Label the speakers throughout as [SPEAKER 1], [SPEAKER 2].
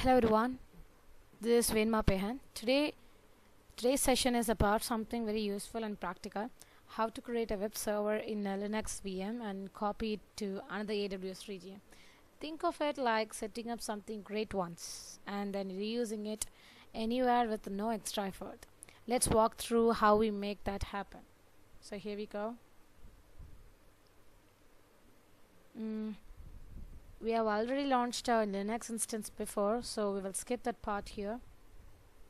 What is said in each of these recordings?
[SPEAKER 1] Hello everyone, this is venma. Today's session is about something very useful and practical: how to create a web server in a Linux VM and copy it to another AWS region. Think of it like setting up something great once and then reusing it anywhere with no extra effort. Let's walk through how we make that happen. So here we go. We have already launched our Linux instance before, so we will skip that part here.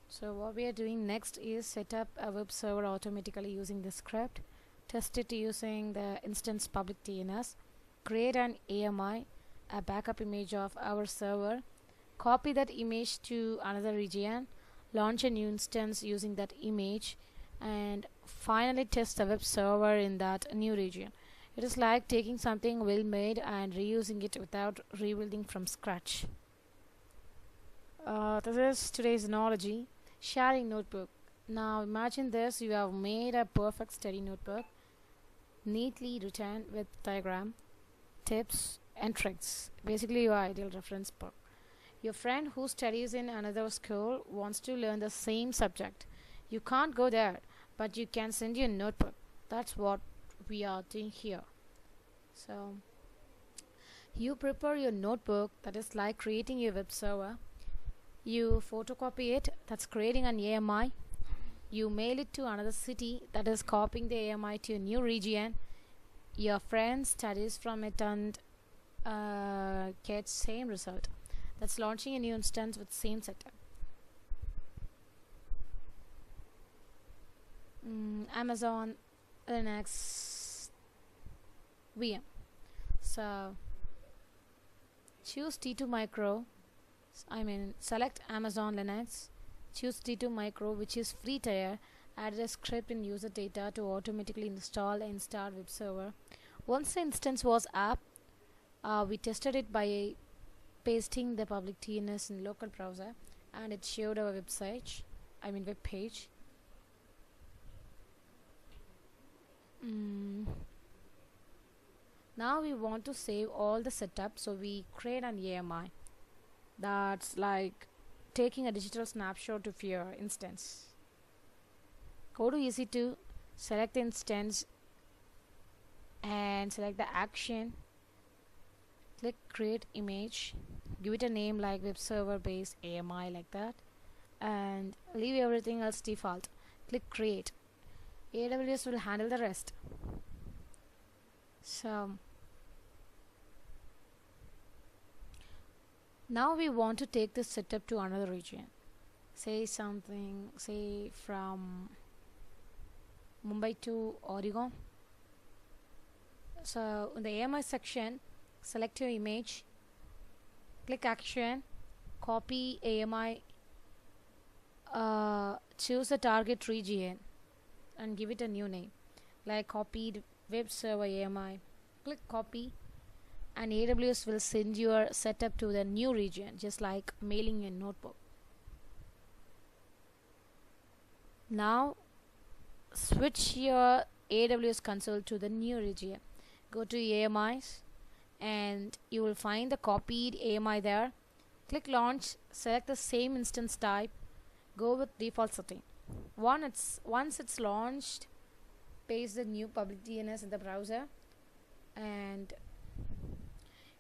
[SPEAKER 1] So what we are doing next is set up a web server automatically using the script, test it using the instance public DNS, create an AMI, a backup image of our server, copy that image to another region, launch a new instance using that image, and finally test the web server in that new region. It is like taking something well made and reusing it without rebuilding from scratch. This is today's analogy: sharing notebook. Now imagine this: you have made a perfect study notebook, neatly written with diagram, tips and tricks, basically your ideal reference book. Your friend who studies in another school wants to learn the same subject. You can't go there, but you can send you a notebook. That's what we are doing here. So you prepare your notebook, that is like creating your web server. You photocopy it, that's creating an AMI. You mail it to another city, that is copying the AMI to a new region. Your friend studies from it and gets same result. That's launching a new instance with same setup. Amazon Linux VM. So choose T2 Micro. Select Amazon Linux. Choose T2 Micro, which is free tier. Add a script in user data to automatically install and start web server. Once the instance was up, we tested it by pasting the public DNS in local browser, and it showed our web page. Now we want to save all the setup, so we create an AMI. That's like taking a digital snapshot of your instance. Go to EC2, select the instance and select the action. Click create image, give it a name like web server based AMI, like that, and leave everything else default. Click create. AWS will handle the rest. So now we want to take this setup to another region. Say from Mumbai to Oregon. So in the AMI section, select your image, click action, copy AMI, choose the target region and give it a new name like copied web server AMI. Click copy, and AWS will send your setup to the new region, just like mailing a notebook. Now switch your AWS console to the new region. Go to AMIs and you will find the copied AMI there. Click launch, select the same instance type, go with default setting. Once it's launched, paste the new public DNS in the browser and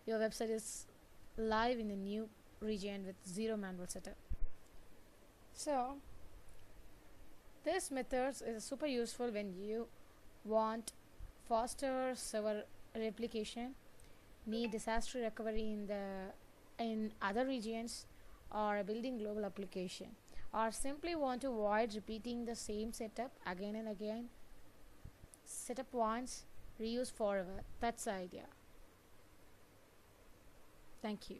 [SPEAKER 1] your website is live in the new region with zero manual setup. So this method is super useful when you want faster server replication, need disaster recovery in other regions, or building global application, or simply want to avoid repeating the same setup again and again. Set up once, reuse forever. That's the idea. Thank you.